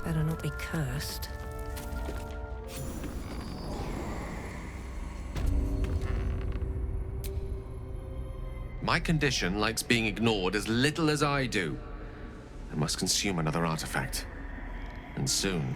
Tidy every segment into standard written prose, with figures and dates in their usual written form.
Better not be cursed. My condition likes being ignored as little as I do. I must consume another artifact. And soon.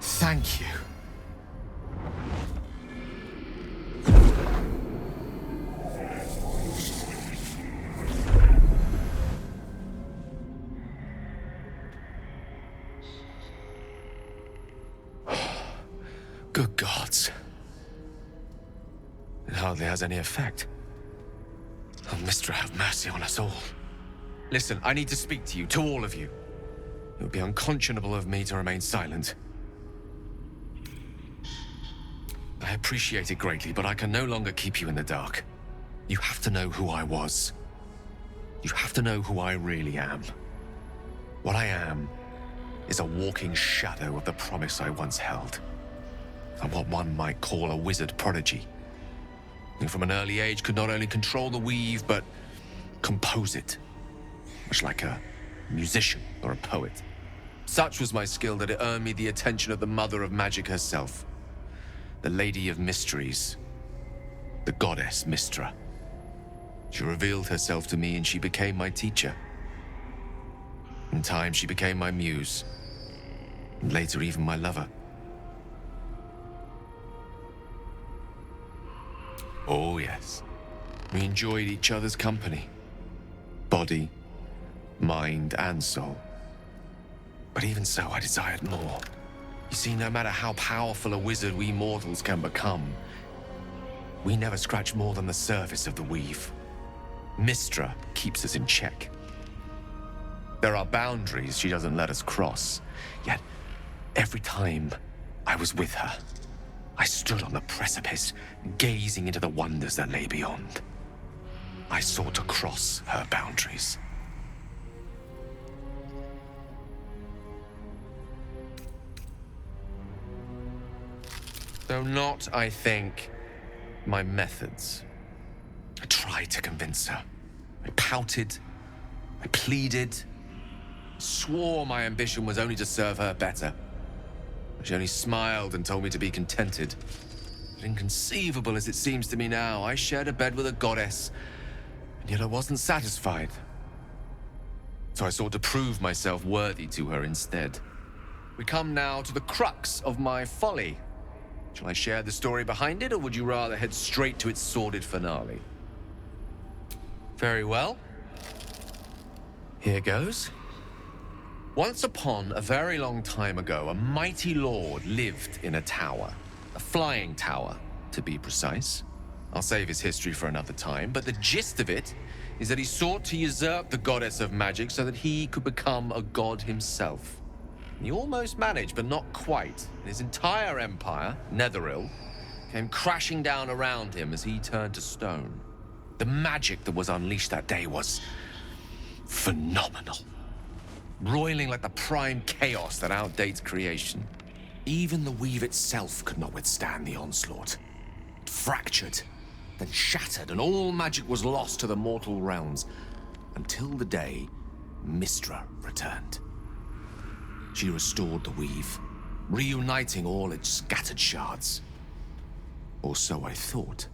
Thank you. Good gods. It hardly has any effect. Oh, Mistra, have mercy on us all. Listen, I need to speak to you, to all of you. It would be unconscionable of me to remain silent. I appreciate it greatly, but I can no longer keep you in the dark. You have to know who I was. You have to know who I really am. What I am is a walking shadow of the promise I once held. I'm what one might call a wizard prodigy. And from an early age could not only control the weave, but compose it. Much like a musician or a poet. Such was my skill that it earned me the attention of the mother of magic herself. The Lady of Mysteries. The goddess Mistra. She revealed herself to me and she became my teacher. In time, she became my muse. And later, even my lover. Oh, yes. We enjoyed each other's company. Body, mind, and soul. But even so, I desired more. You see, no matter how powerful a wizard we mortals can become, we never scratch more than the surface of the weave. Mistra keeps us in check. There are boundaries she doesn't let us cross, yet every time I was with her, I stood on the precipice, gazing into the wonders that lay beyond. I sought to cross her boundaries. Though not, I think, my methods. I tried to convince her. I pouted. I pleaded. Swore my ambition was only to serve her better. She only smiled and told me to be contented. But inconceivable as it seems to me now, I shared a bed with a goddess, and yet I wasn't satisfied. So I sought to prove myself worthy to her instead. We come now to the crux of my folly. Shall I share the story behind it, or would you rather head straight to its sordid finale? Very well. Here goes. Once upon a very long time ago, a mighty lord lived in a tower. A flying tower, to be precise. I'll save his history for another time, but the gist of it is that he sought to usurp the goddess of magic so that he could become a god himself. He almost managed, but not quite. His entire empire, Netheril, came crashing down around him as he turned to stone. The magic that was unleashed that day was phenomenal. Roiling like the prime chaos that outdates creation. Even the weave itself could not withstand the onslaught. It fractured, then shattered, and all magic was lost to the mortal realms, until the day Mistra returned. She restored the weave, reuniting all its scattered shards. Or so I thought.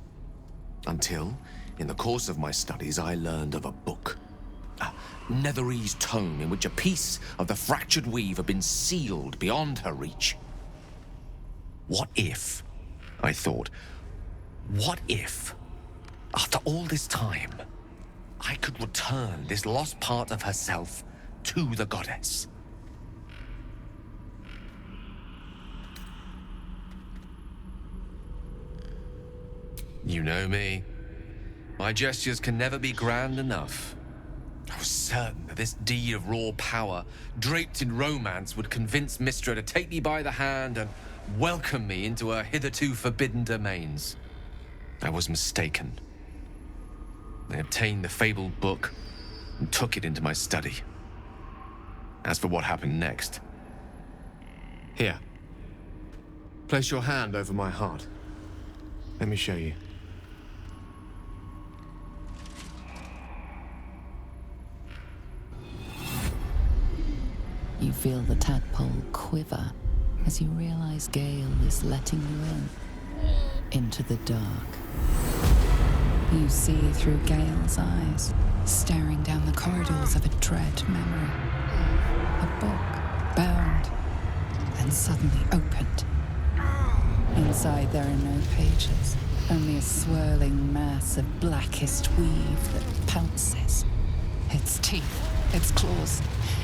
Until, in the course of my studies, I learned of a book. A Netherese tome in which a piece of the fractured weave had been sealed beyond her reach. What if, I thought, what if, after all this time, I could return this lost part of herself to the goddess? You know me. My gestures can never be grand enough. I was certain that this deed of raw power, draped in romance, would convince Mistra to take me by the hand and welcome me into her hitherto forbidden domains. I was mistaken. I obtained the fabled book and took it into my study. As for what happened next... Here. Place your hand over my heart. Let me show you. You feel the tadpole quiver as you realize Gale is letting you into the dark. You see through Gale's eyes, staring down the corridors of a dread memory. A book, bound, and suddenly opened. Inside there are no pages, only a swirling mass of blackest weave that pounces. Its teeth, its claws,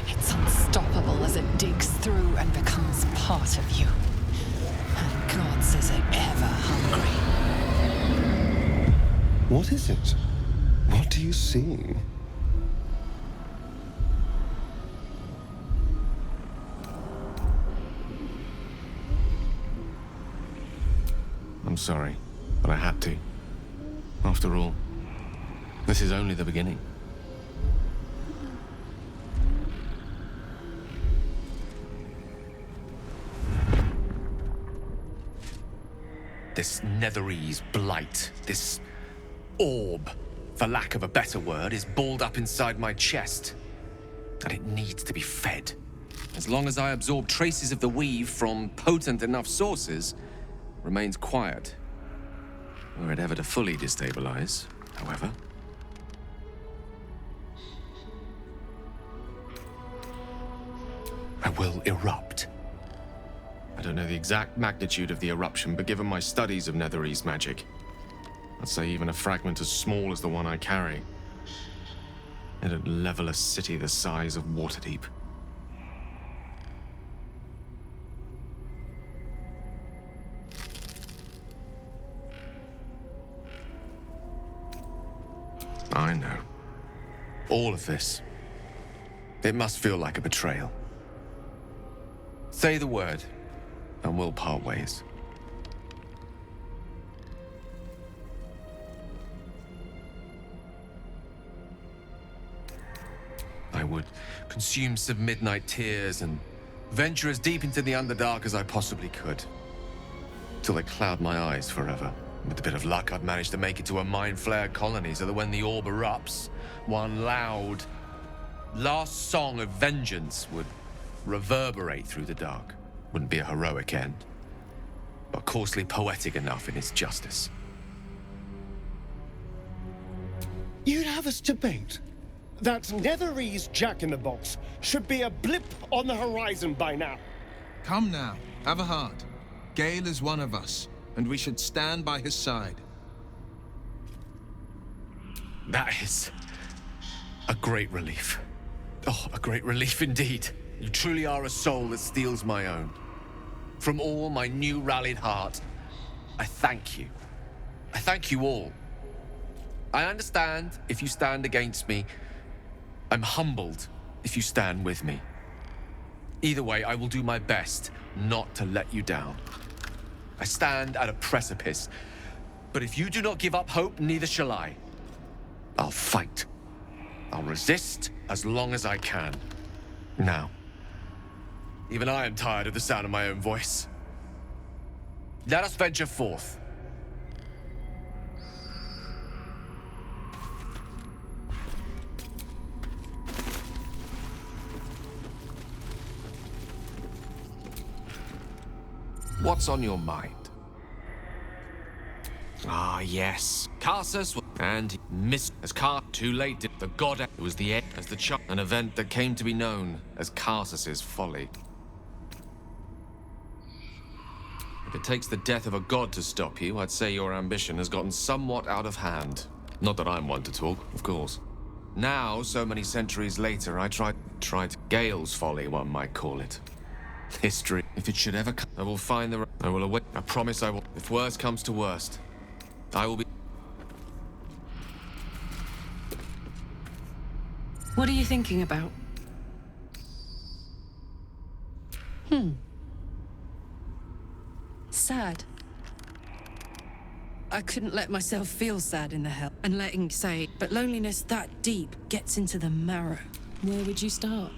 it's unstoppable as it digs through and becomes part of you. And gods, is it ever hungry. What is it? What do you see? I'm sorry, but I had to. After all, this is only the beginning. This Netherese blight, this orb, for lack of a better word, is balled up inside my chest. And it needs to be fed. As long as I absorb traces of the weave from potent enough sources, it remains quiet. Were it ever to fully destabilize, however. I will erupt. I don't know the exact magnitude of the eruption, but given my studies of Netherese magic, I'd say even a fragment as small as the one I carry, it'd level a city the size of Waterdeep. I know. All of this. It must feel like a betrayal. Say the word, and we'll part ways. I would consume some midnight tears and venture as deep into the Underdark as I possibly could, till they cloud my eyes forever. With a bit of luck, I'd manage to make it to a mind-flared colony so that when the orb erupts, one loud, last song of vengeance would reverberate through the dark. Wouldn't be a heroic end, but coarsely poetic enough in its justice. You'd have us debate that Netherese Jack-in-the-Box should be a blip on the horizon by now. Come now, have a heart. Gale is one of us, and we should stand by his side. That is a great relief. Oh, a great relief indeed. You truly are a soul that steals my own. From all my new rallied heart, I thank you. I thank you all. I understand if you stand against me. I'm humbled if you stand with me. Either way, I will do my best not to let you down. I stand at a precipice, but if you do not give up hope, neither shall I. I'll fight. I'll resist as long as I can. Now, even I am tired of the sound of my own voice. Let us venture forth. What's on your mind? Ah, yes. Carsus and missed as too late. The god was the end as the child. An event that came to be known as Carsus's folly. If it takes the death of a god to stop you, I'd say your ambition has gotten somewhat out of hand. Not that I'm one to talk, of course. Now, so many centuries later, I tried Gale's folly, one might call it. History. If it should ever come, I will find the... I will await. I promise I will. If worst comes to worst, I will be... What are you thinking about? Sad. I couldn't let myself feel sad in the hell. And letting say, but loneliness that deep gets into the marrow. Where would you start?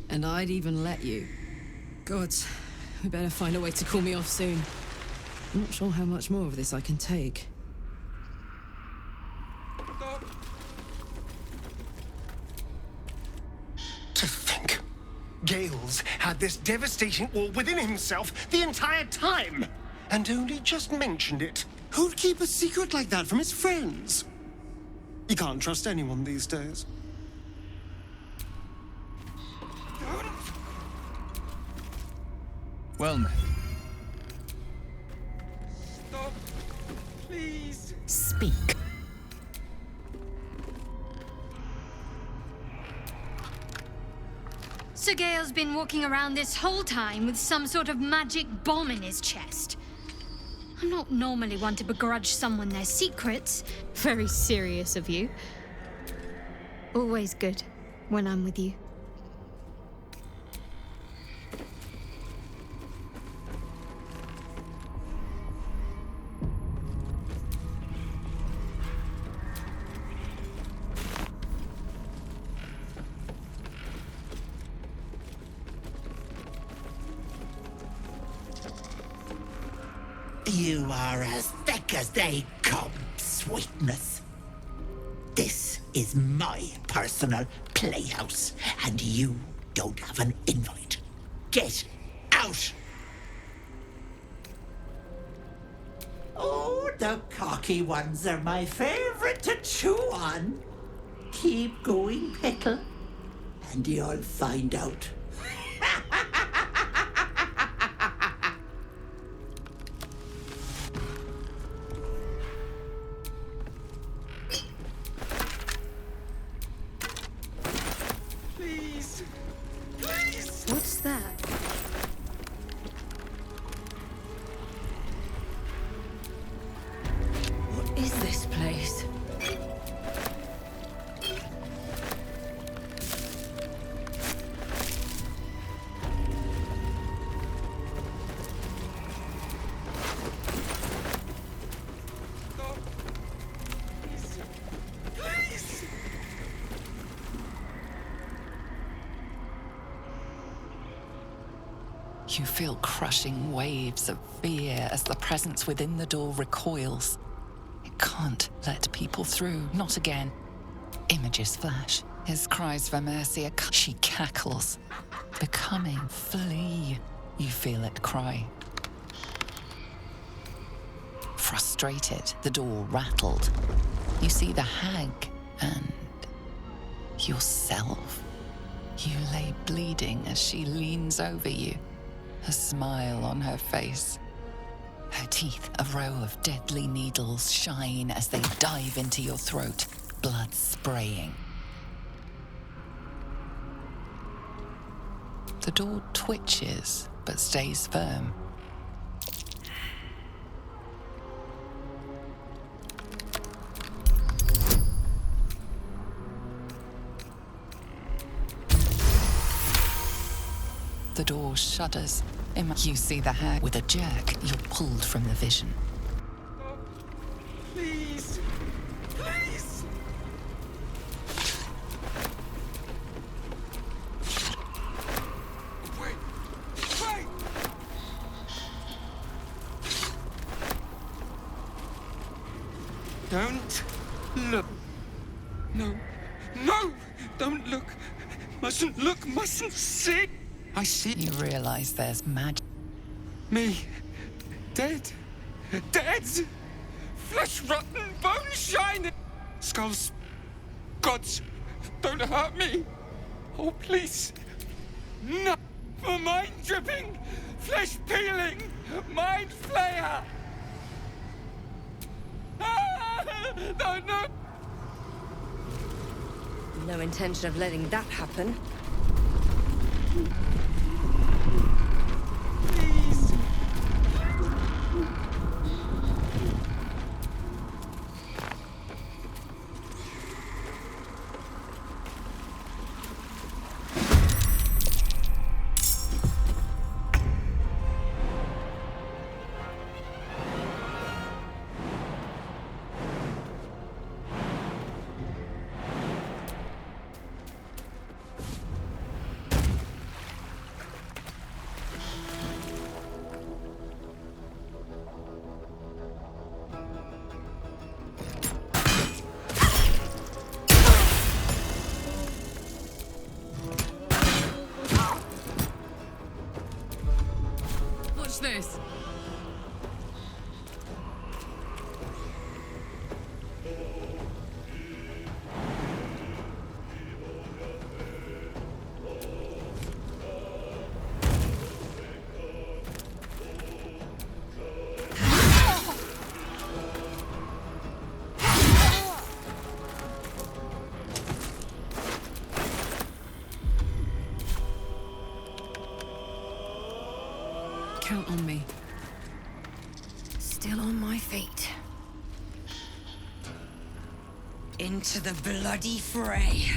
And I'd even let you. Gods, we better find a way to cool me off soon. I'm not sure how much more of this I can take. To think, Gales had this devastating war within himself the entire time, and only just mentioned it. Who'd keep a secret like that from his friends? You can't trust anyone these days. Well met. Stop, please. Speak. Sir Gale's been walking around this whole time with some sort of magic bomb in his chest. I'm not normally one to begrudge someone their secrets. Very serious of you. Always good when I'm with you. You are as thick as they come, sweetness. This is my personal playhouse, and you don't have an invite. Get out! Oh, the cocky ones are my favorite to chew on. Keep going, Pickle, and you'll find out. Please. Please. What's that? What is this place? Please. You feel crushing waves of fear as the presence within the door recoils. It can't let people through, not again. Images flash. His cries for mercy she cackles. Becoming, flee. You feel it cry. Frustrated, the door rattled. You see the hag and yourself. You lay bleeding as she leans over you, a smile on her face. Her teeth, a row of deadly needles, shine as they dive into your throat, blood spraying. The door twitches, but stays firm. The door shudders. You see the hag. With a jerk, you're pulled from the vision. Please. Please. Wait. Wait. Don't look. No. No! Don't look. Mustn't look. Mustn't see. I see. You realize there's magic. Me. Dead. Dead. Flesh rotten, bone shining. Skulls. Gods, don't hurt me. Oh, please. No. For mind dripping, flesh peeling, mind flayer. Ah! No, no. No intention of letting that happen. Please. count on me. Still on my feet. Into the bloody fray.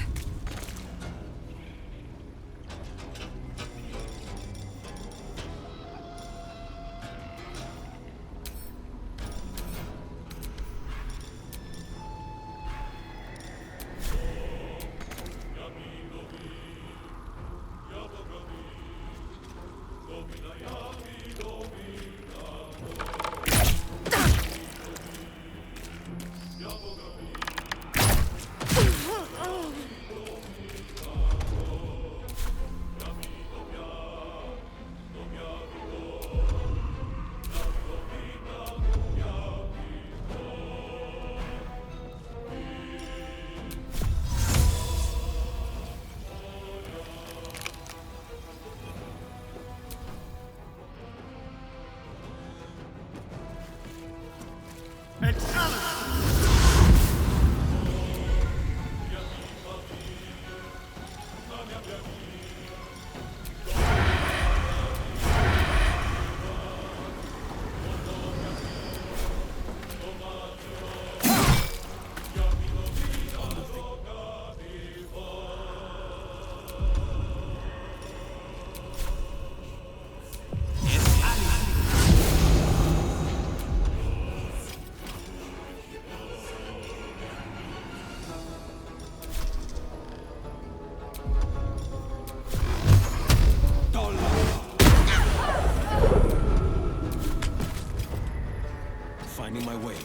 Finding my way.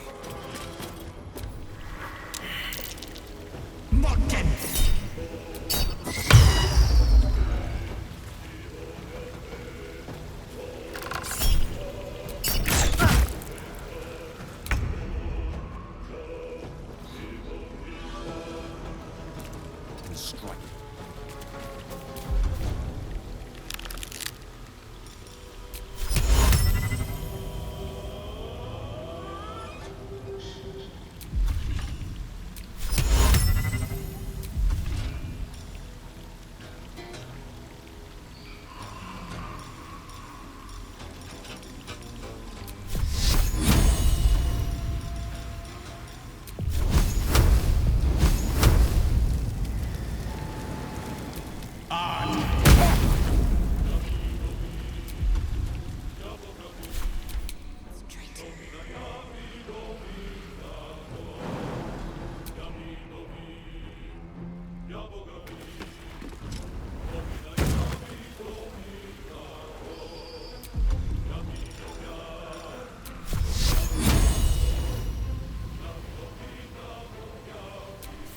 Mortem! Strike.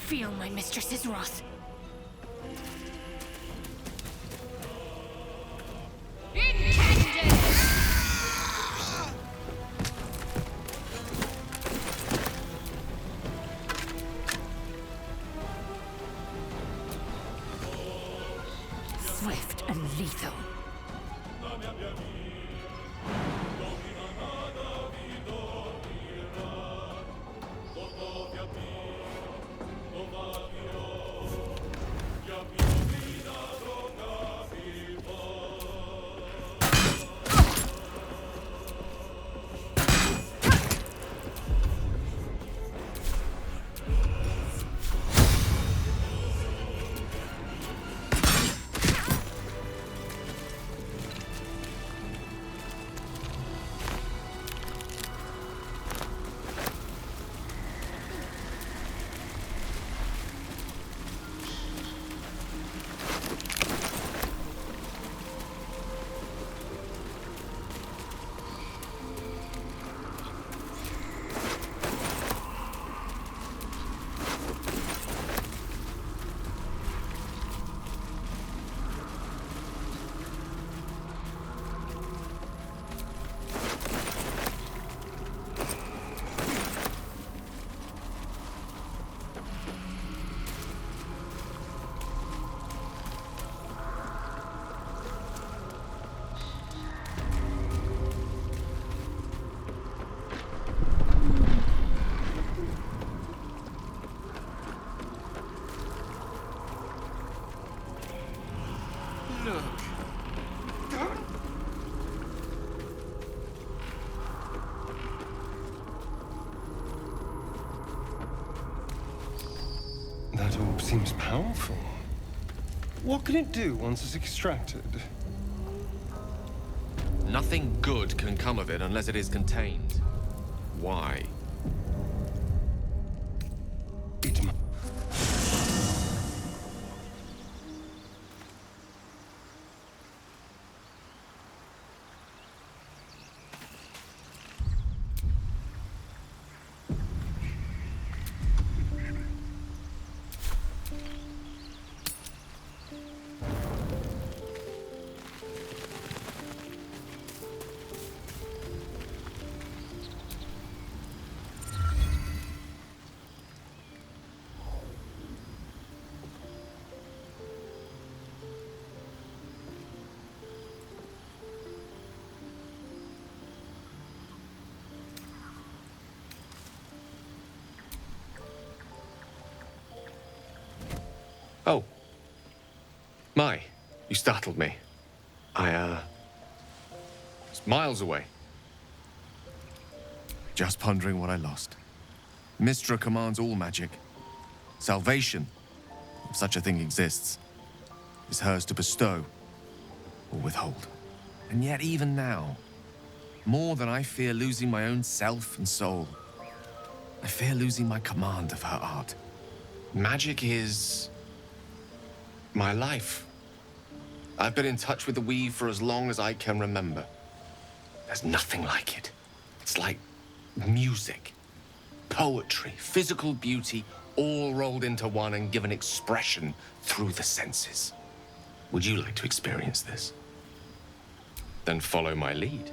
Feel my mistress's wrath. Swift and lethal. seems powerful. What can it do once it's extracted? Nothing good can come of it unless it is contained. Why? It mu- Oh. My, you startled me. Was miles away. Just pondering what I lost. Mystra commands all magic. Salvation, if such a thing exists, is hers to bestow or withhold. And yet even now, more than I fear losing my own self and soul, I fear losing my command of her art. Magic is my life. I've been in touch with the weave for as long as I can remember. There's nothing like it. It's like music, poetry, physical beauty, all rolled into one and given expression through the senses. Would you like to experience this? Then follow my lead.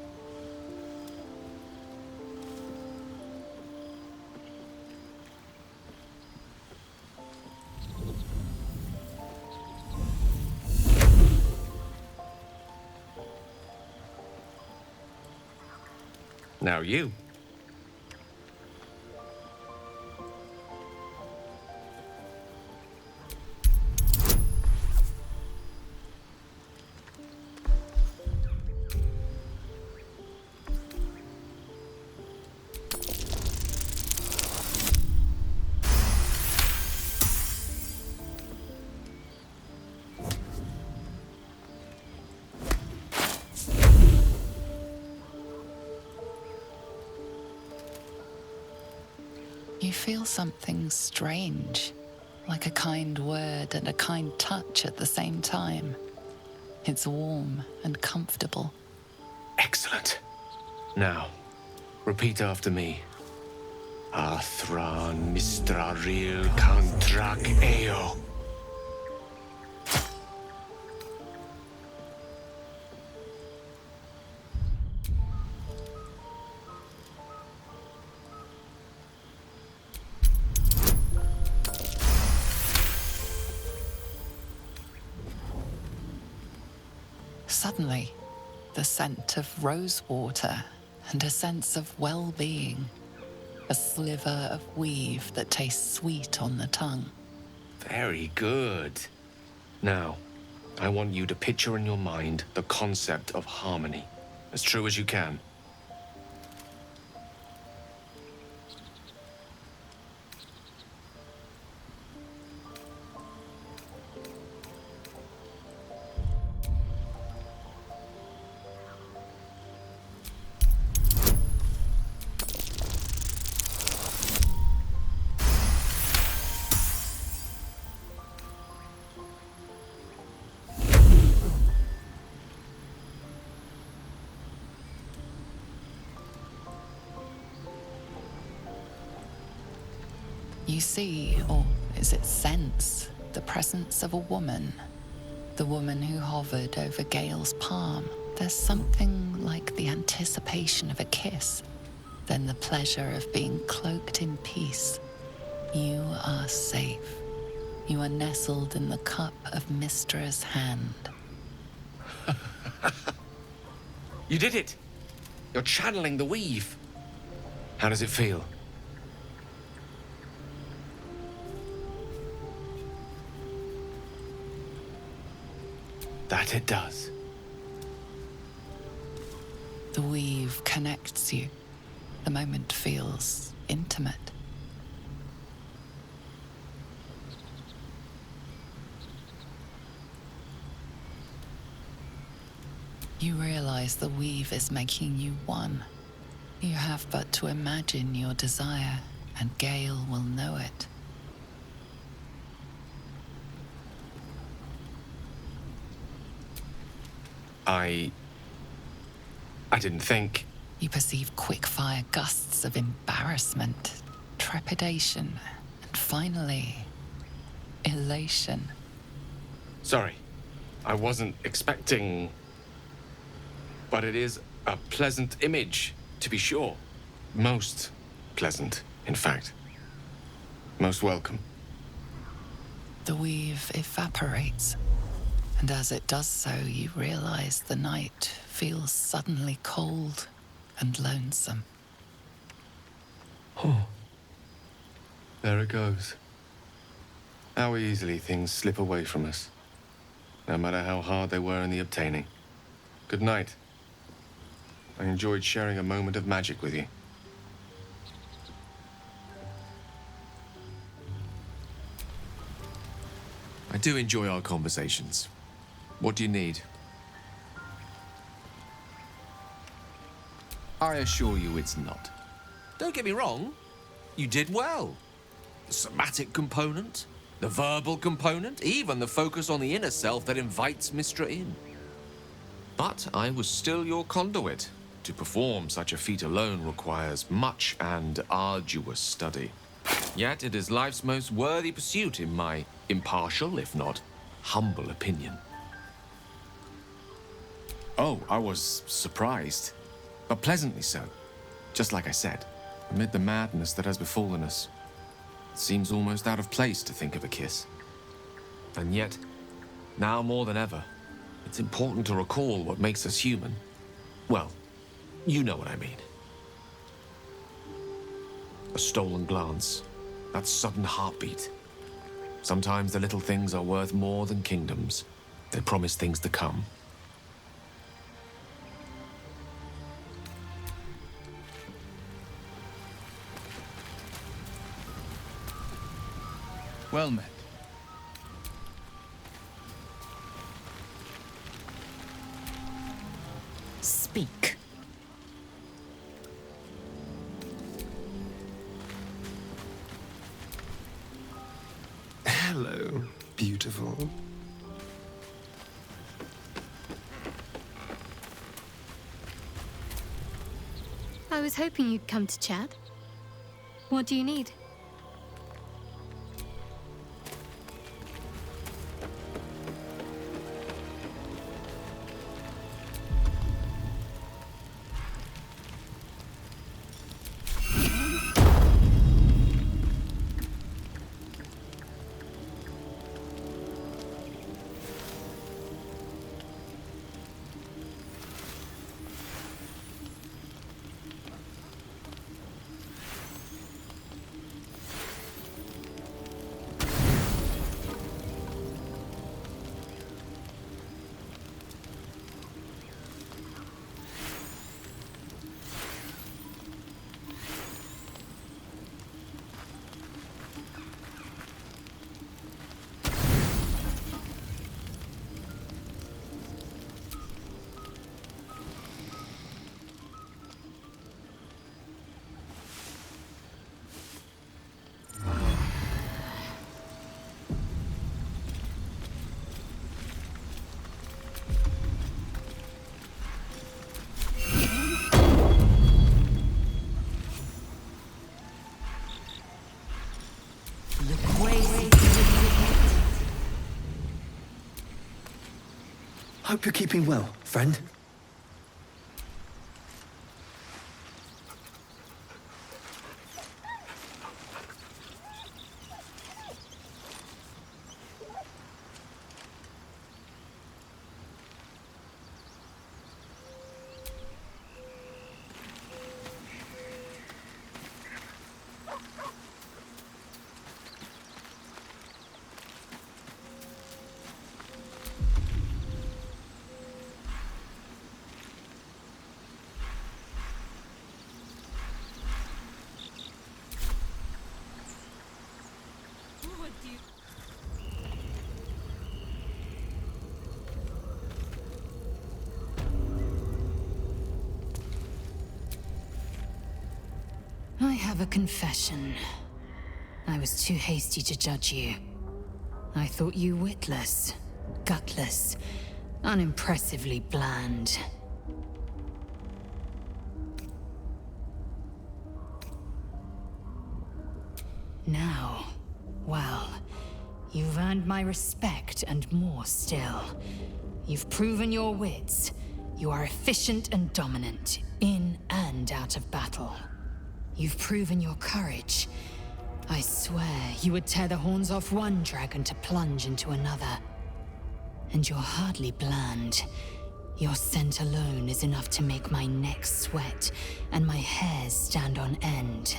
Now you. You feel something strange, like a kind word and a kind touch at the same time. It's warm and comfortable. Excellent. Now, repeat after me. Athran Mistraril Kantrak Eo. Suddenly, the scent of rosewater and a sense of well-being. A sliver of weave that tastes sweet on the tongue. Very good. Now, I want you to picture in your mind the concept of harmony, as true as you can. You see, or is it sense, the presence of a woman. The woman who hovered over Gale's palm. There's something like the anticipation of a kiss, then the pleasure of being cloaked in peace. You are safe. You are nestled in the cup of Mystra's hand. You did it! You're channeling the weave. How does it feel? That it does. The weave connects you. The moment feels intimate. You realize the weave is making you one. You have but to imagine your desire, and Gale will know it. I didn't think. You perceive quick-fire gusts of embarrassment, trepidation, and finally, elation. Sorry, I wasn't expecting. But it is a pleasant image, to be sure. Most pleasant, in fact. Most welcome. The weave evaporates, and as it does so, you realize the night feels suddenly cold and lonesome. Oh. There it goes. How easily things slip away from us, no matter how hard they were in the obtaining. Good night. I enjoyed sharing a moment of magic with you. I do enjoy our conversations. What do you need? I assure you it's not. Don't get me wrong. You did well. The somatic component, the verbal component, even the focus on the inner self that invites Mistra in. But I was still your conduit. To perform such a feat alone requires much and arduous study. Yet it is life's most worthy pursuit in my impartial, if not humble opinion. Oh, I was surprised, but pleasantly so. Just like I said, amid the madness that has befallen us, it seems almost out of place to think of a kiss. And yet, now more than ever, it's important to recall what makes us human. Well, you know what I mean. A stolen glance, that sudden heartbeat. Sometimes the little things are worth more than kingdoms. They promise things to come. Well met. Speak. Hello, beautiful. I was hoping you'd come to chat. What do you need? Hope you're keeping well, friend. I have a confession. I was too hasty to judge you. I thought you witless, gutless, unimpressively bland. Now, well, you've earned my respect and more still. You've proven your wits. You are efficient and dominant, in and out of battle. You've proven your courage. I swear you would tear the horns off one dragon to plunge into another. And you're hardly bland. Your scent alone is enough to make my neck sweat and my hairs stand on end.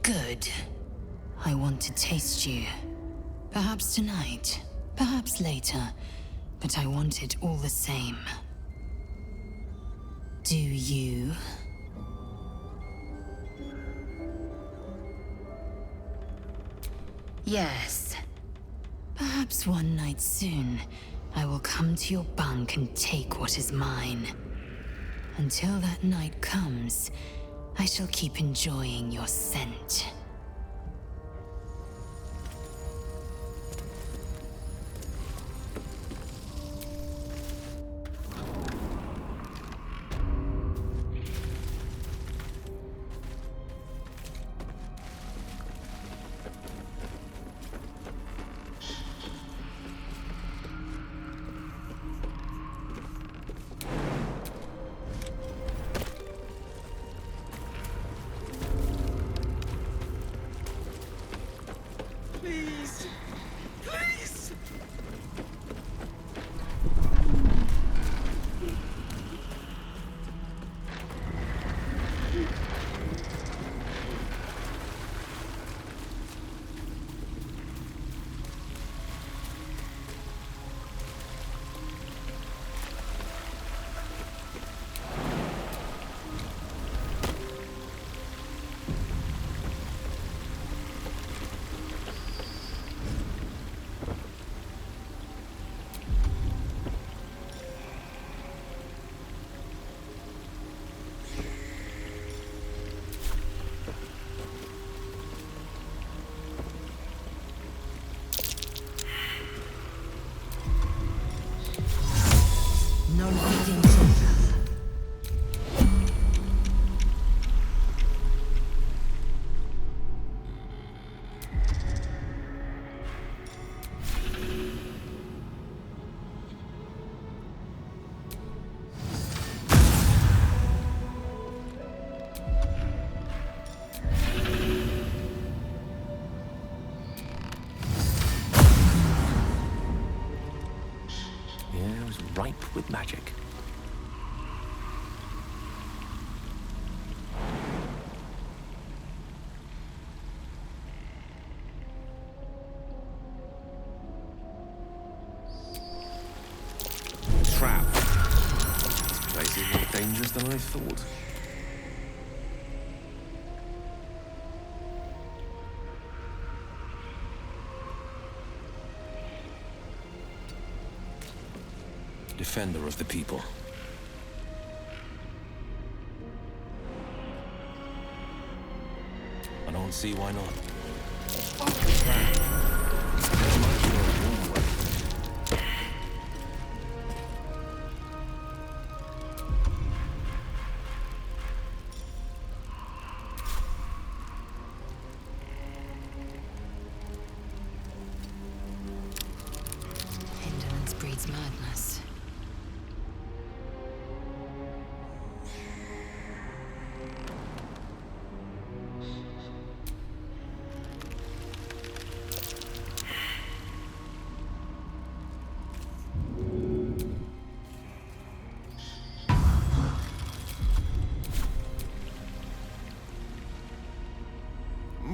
Good. I want to taste you. Perhaps tonight, perhaps later, but I want it all the same. Do you? Yes. Perhaps one night soon, I will come to your bunk and take what is mine. Until that night comes, I shall keep enjoying your scent. Please. Please. No leading to Yeah, it was ripe with magic. Trap. This place is more dangerous than I thought. Defender of the people. I don't see why not. indolence breeds madness.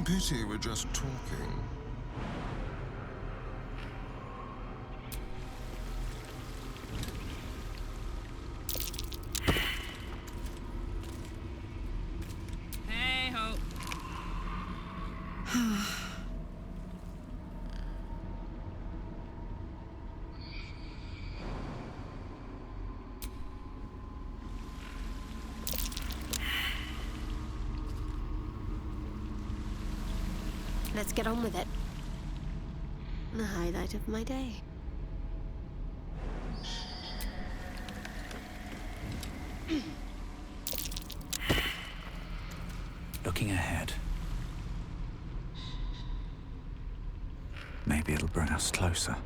Pity we're just talking. Hey ho. let's get on with it. The highlight of my day. Looking ahead. Maybe it'll bring us closer.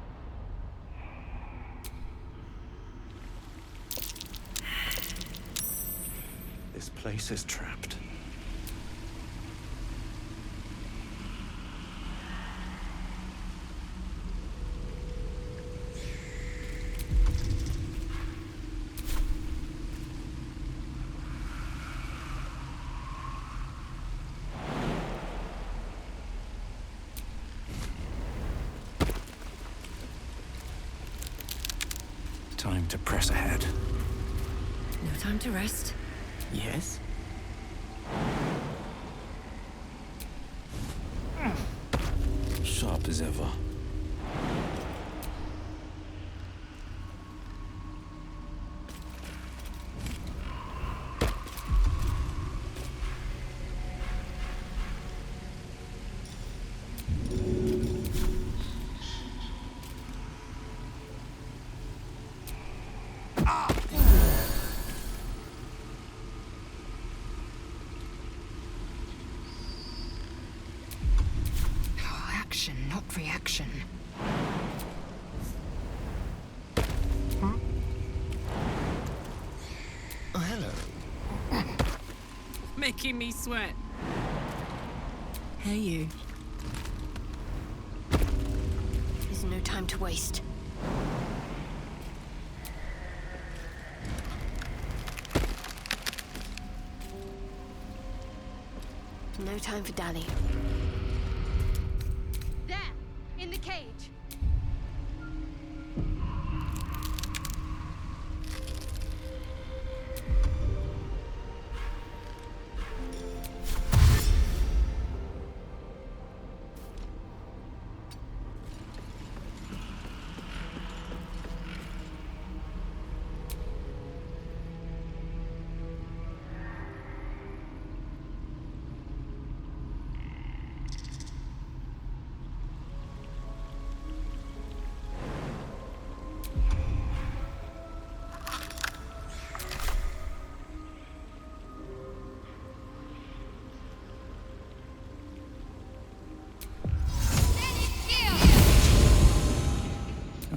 This place is trapped. Time to press ahead. No time to rest. Yes? Sharp as ever. Action, not reaction. Oh, hello. Making me sweat. Hey, you. There's no time to waste. No time for dally. There, in the cage.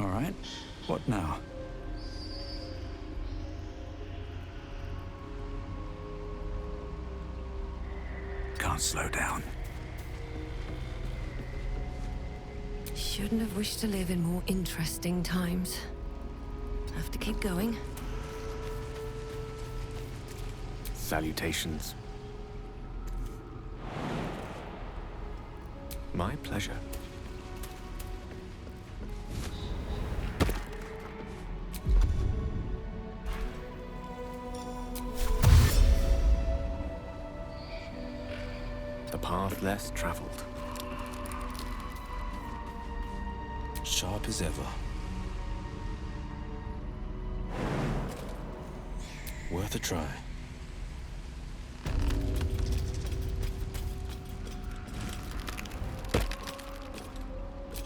All right. What now? Can't slow down. Shouldn't have wished to live in more interesting times. Have to keep going. Salutations. My pleasure. The path less traveled. Sharp as ever. Worth a try.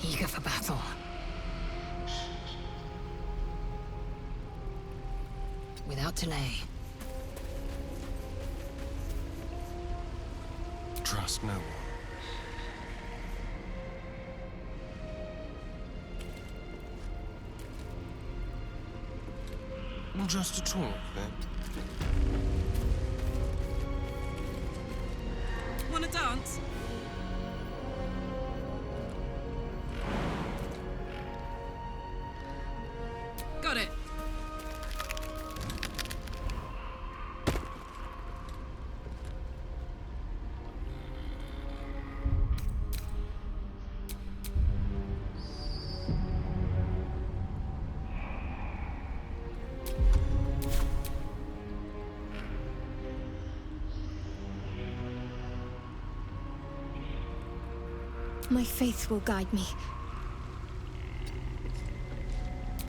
Eager for battle. Without delay. Trust no one. Just a talk, then. Wanna dance? Got it. My faith will guide me.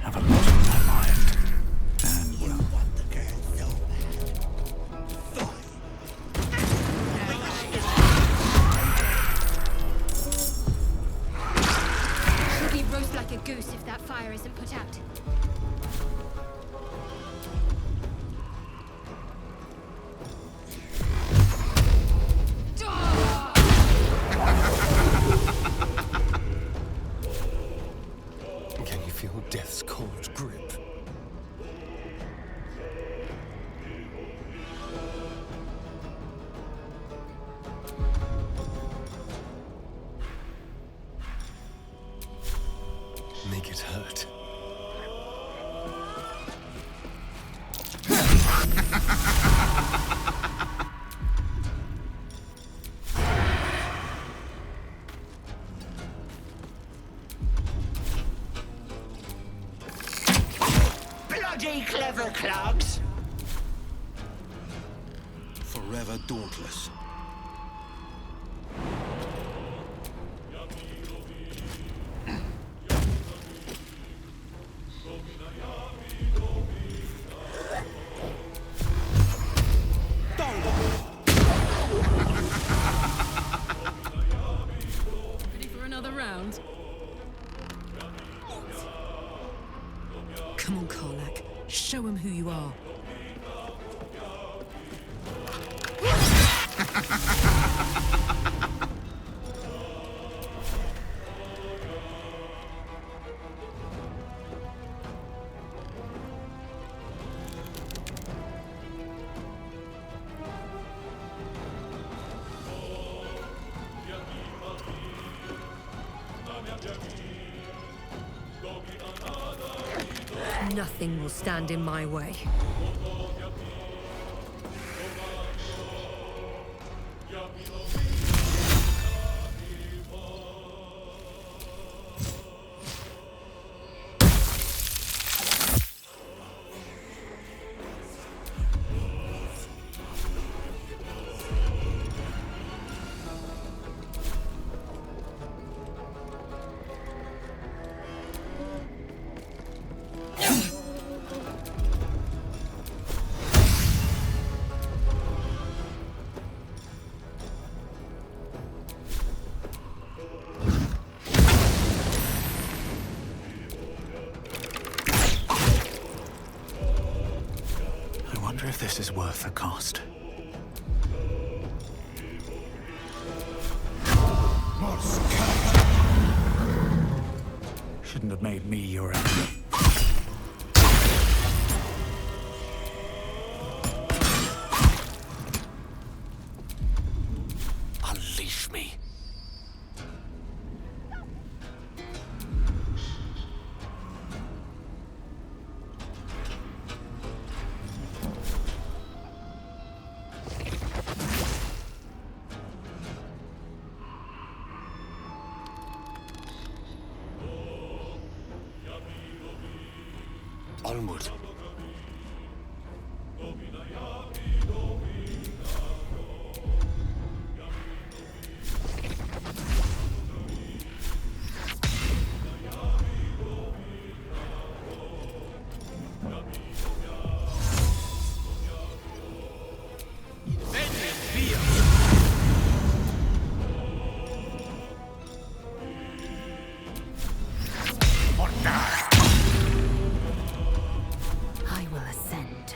Have a lot on my mind. And You want the girl so bad. Fine. goose if that fire isn't put out. Can you feel death's cold grip? Make it hurt. Bloody clever clogs! Forever dauntless. Ready for another round? Come on, Karlak. Show him who you are. Nothing will stand in my way. I wonder if this is worth the cost. Shouldn't have made me your enemy. Unleash me. Onward. I will ascend.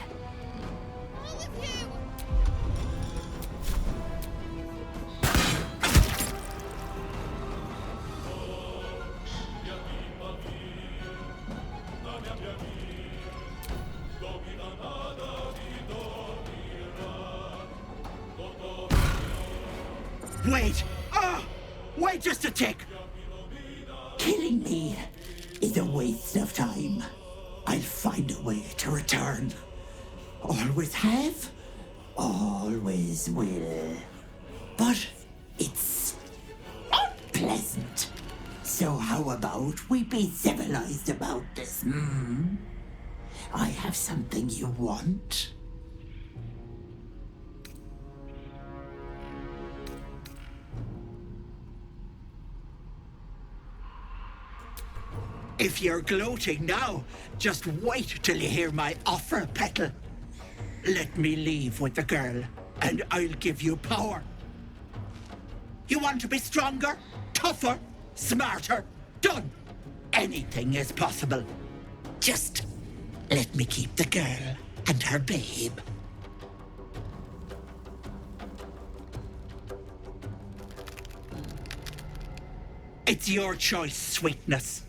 Wait! Ah! Wait just a tick! Killing me is a waste of time. I'll find a way to return. Always have, always will. But it's unpleasant. So how about we be civilized about this, hmm? I have something you want. If you're gloating now, just wait till you hear my offer, Petal. Let me leave with the girl, and I'll give you power. You want to be stronger, tougher, smarter? Done. anything is possible. Just let me keep the girl and her babe. It's your choice, sweetness.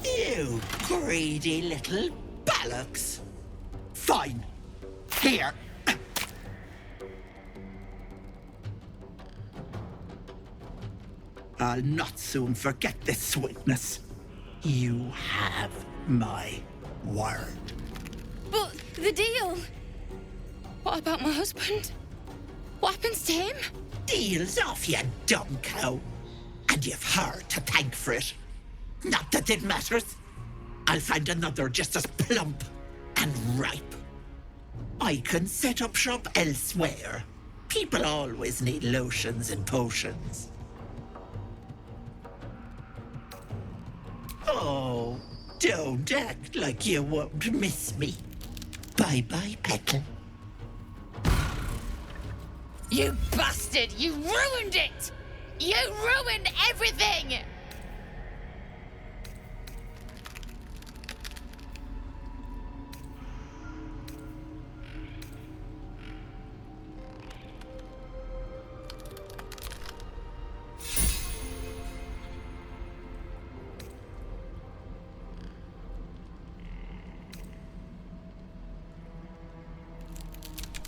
You greedy little bollocks. Fine. Here. I'll not soon forget this sweetness. You have my word. But the deal? What about my husband? What happens to him? Deal's off, you dumb cow. And you've her to thank for it. Not that it matters. I'll find another just as plump and ripe. I can set up shop elsewhere. People always need lotions and potions. Oh, don't act like you won't miss me. Bye-bye, Petal. You bastard! You ruined it! You ruined everything!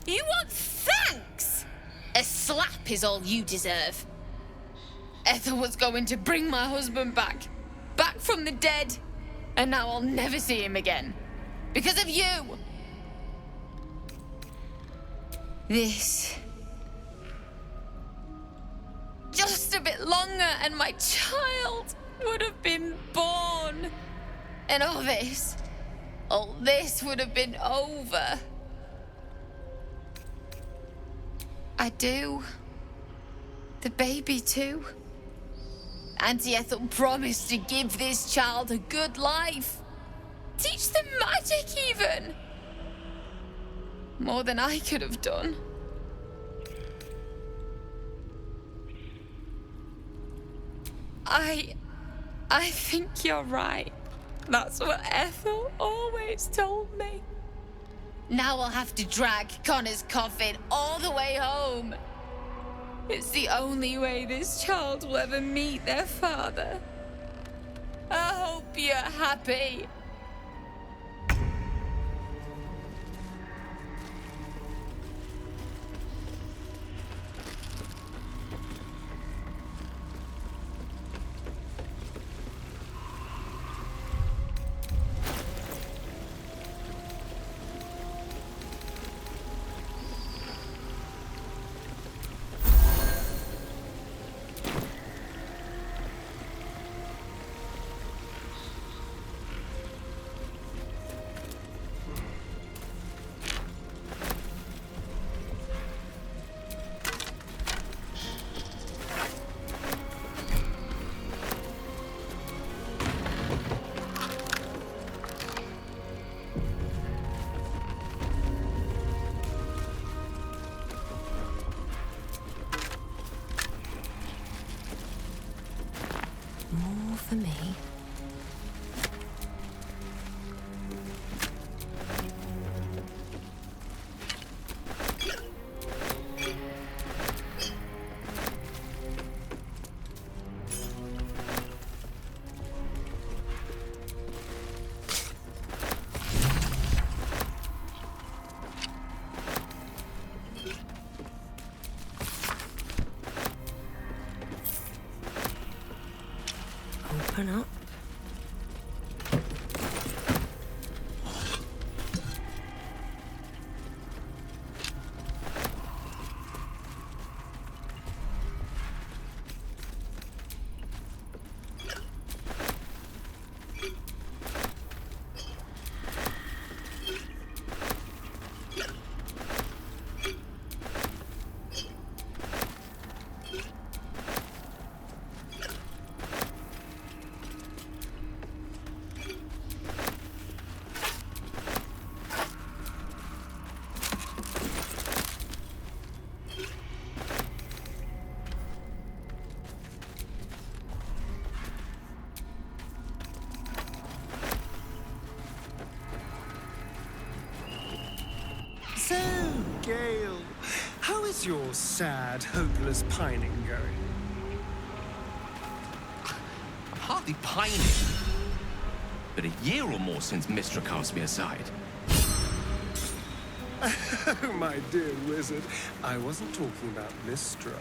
You want thanks? A slap is all you deserve. Ethel was going to bring my husband back. Back from the dead. And now I'll never see him again. Because of you! This. Just a bit longer and my child would have been born. And all this would have been over. I do. The baby too. Auntie Ethel promised to give this child a good life. Teach them magic even. More than I could have done. I think you're right. That's what Ethel always told me. Now I'll have to drag Connor's coffin all the way home. It's the only way this child will ever meet their father. I hope you're happy. More for me. open up. So, Gale, how is your sad, hopeless pining going? I'm hardly pining. But a year or more since Mystra cast me aside. Oh, my dear wizard, I wasn't talking about Mystra.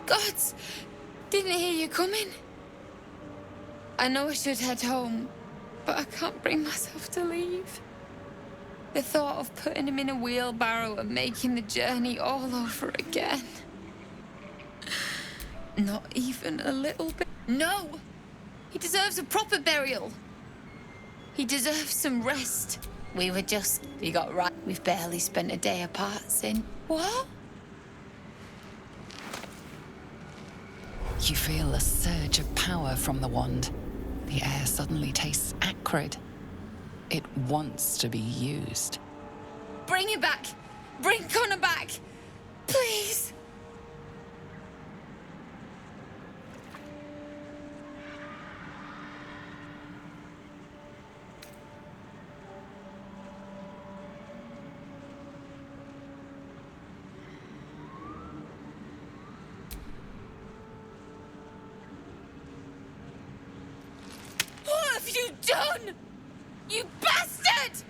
Gods! Didn't hear you coming. I know I should head home, but I can't bring myself to leave. The thought of putting him in a wheelbarrow and making the journey all over again. Not even a little bit. No! He deserves a proper burial. He deserves some rest. You got right. We've barely spent a day apart since. What? You feel a surge of power from the wand. The air suddenly tastes acrid. It wants to be used. Bring it back! Bring Connor back! Please! What have you done? You bastard!